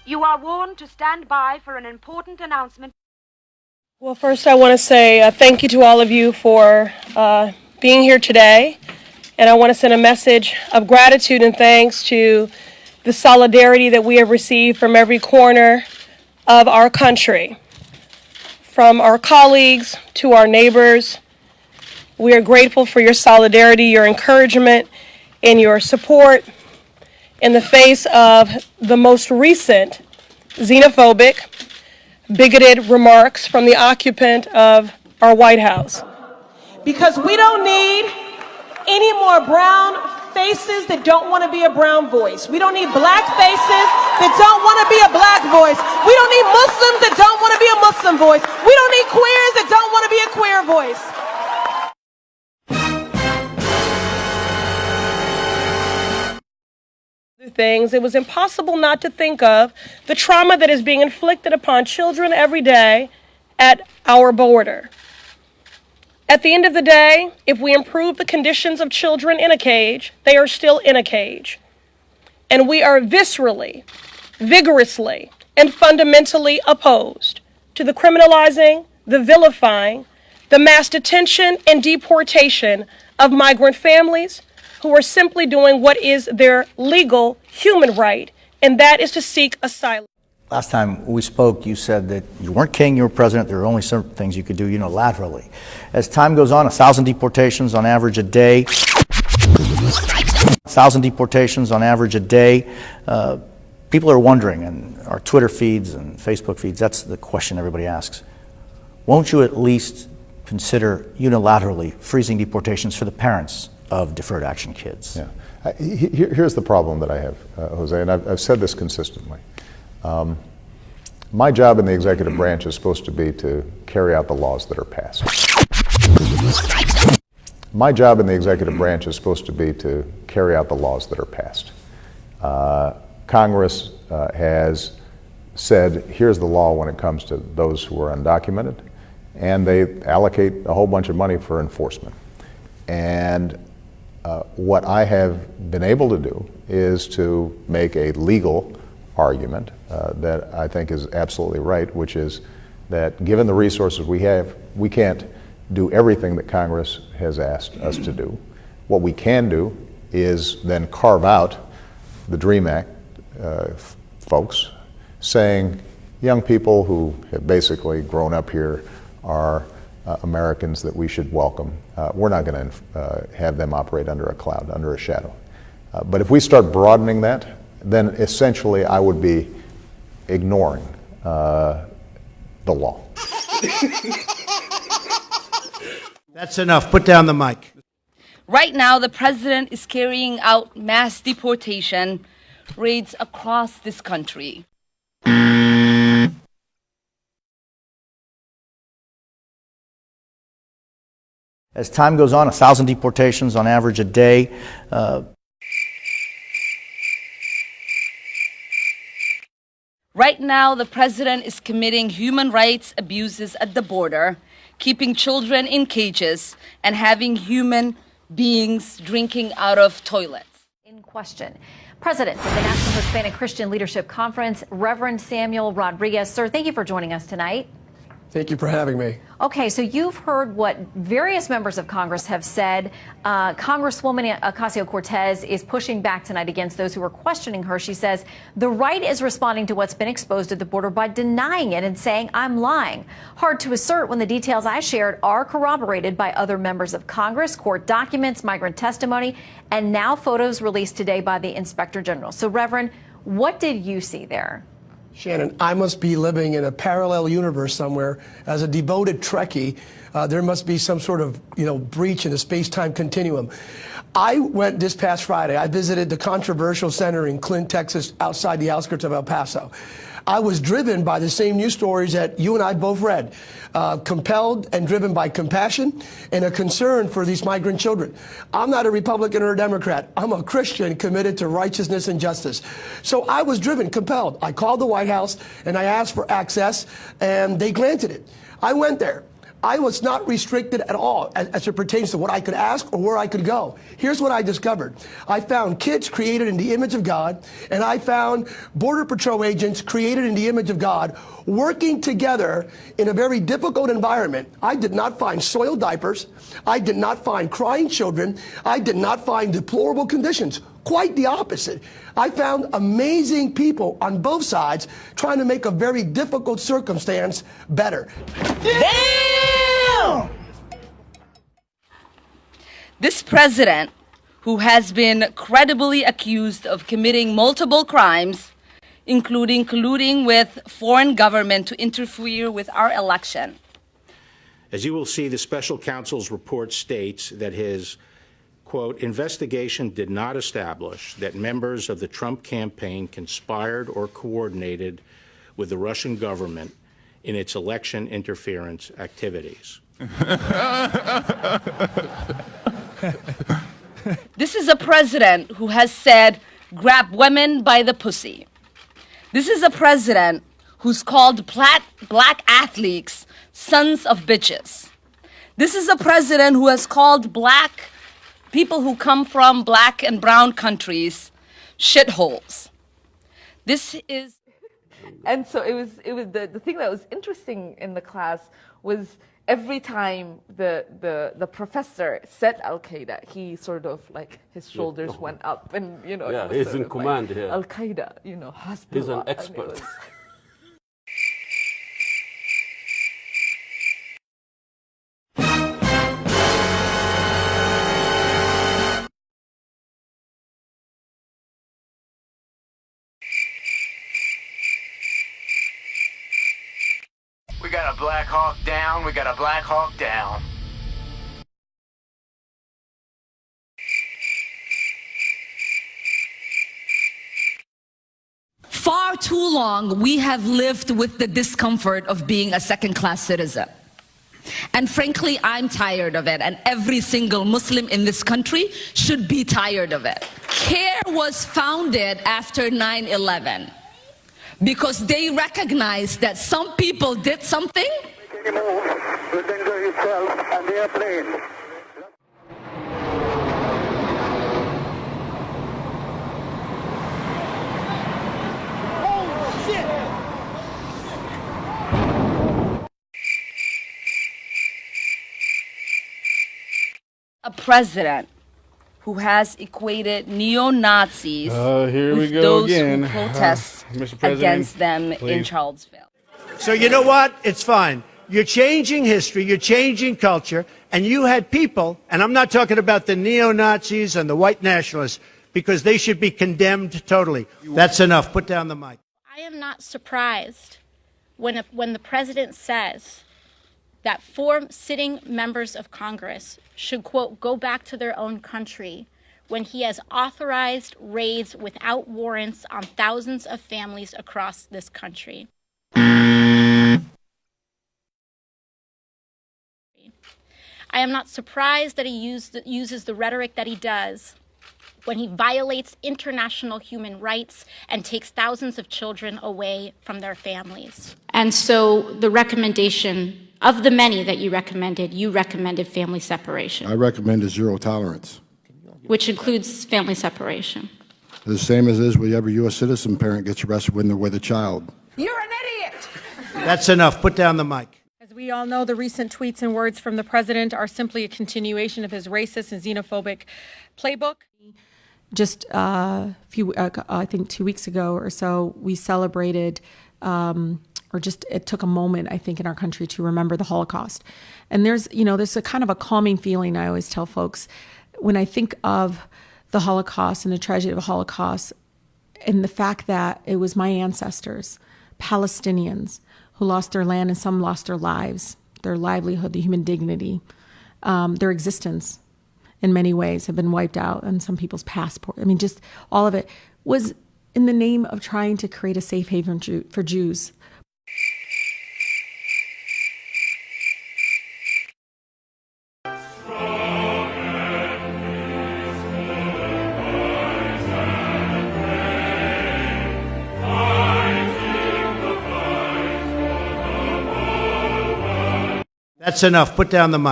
You are warned to stand by for an important announcement. Well, first I want to say thank you to all of you for being here today. And I want to send a message of gratitude and thanks to the solidarity that we have received from every corner of our country, from our colleagues to our neighbors. We are grateful for your solidarity, your encouragement, and your support in the face of the most recent xenophobic, bigoted remarks from the occupant of our White House. Because we don't need any more brown faces that don't want to be a brown voice. We don't need black faces that don't want to be a black voice. We don't need Muslims that don't want to be a Muslim voice. We don't need queers that don't want to be a queer voice. Things, it was impossible not to think of the trauma that is being inflicted upon children every day at our border. At the end of the day, if we improve the conditions of children in a cage, they are still in a cage. And we are viscerally, vigorously, and fundamentally opposed to the criminalizing, the vilifying, the mass detention and deportation of migrant families who are simply doing what is their legal human right, and that is to seek asylum. Last time we spoke, you said that you weren't king, you were president. There were only certain things you could do unilaterally. As time goes on, 1,000 deportations on average a day. 1,000 deportations on average a day. People are wondering, and our Twitter feeds and Facebook feeds, that's the question everybody asks. Won't you at least consider unilaterally freezing deportations for the parents of deferred action kids? Yeah. Here's the problem that I have, Jose, and I've said this consistently. My job in the executive branch is supposed to be to carry out the laws that are passed. My job in the executive branch is supposed to be to carry out the laws that are passed. Congress has said, here's the law when it comes to those who are undocumented, and they allocate a whole bunch of money for enforcement. And what I have been able to do is to make a legal argument that I think is absolutely right, which is that given the resources we have, we can't do everything that Congress has asked us to do. What we can do is then carve out the DREAM Act folks, saying young people who have basically grown up here are Americans that we should welcome. We're not going to have them operate under a cloud, under a shadow. But if we start broadening that, then essentially I would be ignoring the law. That's enough. Put down the mic. Right now, the president is carrying out mass deportation raids across this country. As time goes on, 1,000 deportations on average a day. Right now, the president is committing human rights abuses at the border, keeping children in cages, and having human beings drinking out of toilets. In question, President of the National Hispanic Christian Leadership Conference, Reverend Samuel Rodriguez. Sir, thank you for joining us tonight. Thank you for having me. Okay, so you've heard what various members of Congress have said. Congresswoman Ocasio-Cortez is pushing back tonight against those who are questioning her. She says the right is responding to what's been exposed at the border by denying it and saying, I'm lying. Hard to assert when the details I shared are corroborated by other members of Congress, court documents, migrant testimony, and now photos released today by the Inspector General. So, Reverend, what did you see there? Shannon, I must be living in a parallel universe somewhere. As a devoted Trekkie, there must be some sort of, breach in the space-time continuum. I went this past Friday. I visited the controversial center in Clint, Texas, outside the outskirts of El Paso. I was driven by the same news stories that you and I both read, compelled and driven by compassion and a concern for these migrant children. I'm not a Republican or a Democrat. I'm a Christian committed to righteousness and justice. So I was driven, compelled. I called the White House and I asked for access, and they granted it. I went there. I was not restricted at all as it pertains to what I could ask or where I could go. Here's what I discovered. I found kids created in the image of God, and I found Border Patrol agents created in the image of God working together in a very difficult environment. I did not find soiled diapers. I did not find crying children. I did not find deplorable conditions. Quite the opposite. I found amazing people on both sides trying to make a very difficult circumstance better. Damn! This president, who has been credibly accused of committing multiple crimes, including colluding with foreign government to interfere with our election. As you will see, the special counsel's report states that his quote, investigation did not establish that members of the Trump campaign conspired or coordinated with the Russian government in its election interference activities. This is a president who has said, grab women by the pussy. This is a president who's called black athletes sons of bitches. This is a president who has called black people who come from black and brown countries shitholes. This is, and so it was the thing that was interesting in the class was every time the professor said Al-Qaeda, he sort of like his shoulders went up, and you know, yeah, he's in command here. Al-Qaeda, you know, Hezbollah. He's an expert. We got a Black Hawk down, we got a Black Hawk down. Far too long, we have lived with the discomfort of being a second-class citizen. And frankly, I'm tired of it, and every single Muslim in this country should be tired of it. CARE was founded after 9/11. Because they recognized that some people did something. Any move will endanger yourself and the airplane. Oh, shit! A president who has equated neo-Nazis with those who protest against them in Charlottesville. So you know what? It's fine. You're changing history, you're changing culture, and you had people, and I'm not talking about the neo-Nazis and the white nationalists, because they should be condemned totally. That's enough. Put down the mic. I am not surprised when the president says that 4 sitting members of Congress should, quote, go back to their own country when he has authorized raids without warrants on thousands of families across this country. I am not surprised that he uses the rhetoric that he does when he violates international human rights and takes thousands of children away from their families. And so the recommendation of the many that you recommended family separation. I recommended zero tolerance. Which includes family separation. The same as is with every U.S. citizen parent gets arrested when they're with a child. You're an idiot! That's enough. Put down the mic. As we all know, the recent tweets and words from the president are simply a continuation of his racist and xenophobic playbook. Just I think 2 weeks ago or so, we celebrated it took a moment, I think, in our country to remember the Holocaust. And there's a kind of a calming feeling I always tell folks when I think of the Holocaust and the tragedy of the Holocaust and the fact that it was my ancestors, Palestinians, who lost their land and some lost their lives, their livelihood, the human dignity, their existence in many ways have been wiped out and some people's passport. I mean, just all of it was in the name of trying to create a safe haven for Jews. That's enough. Put down the mic.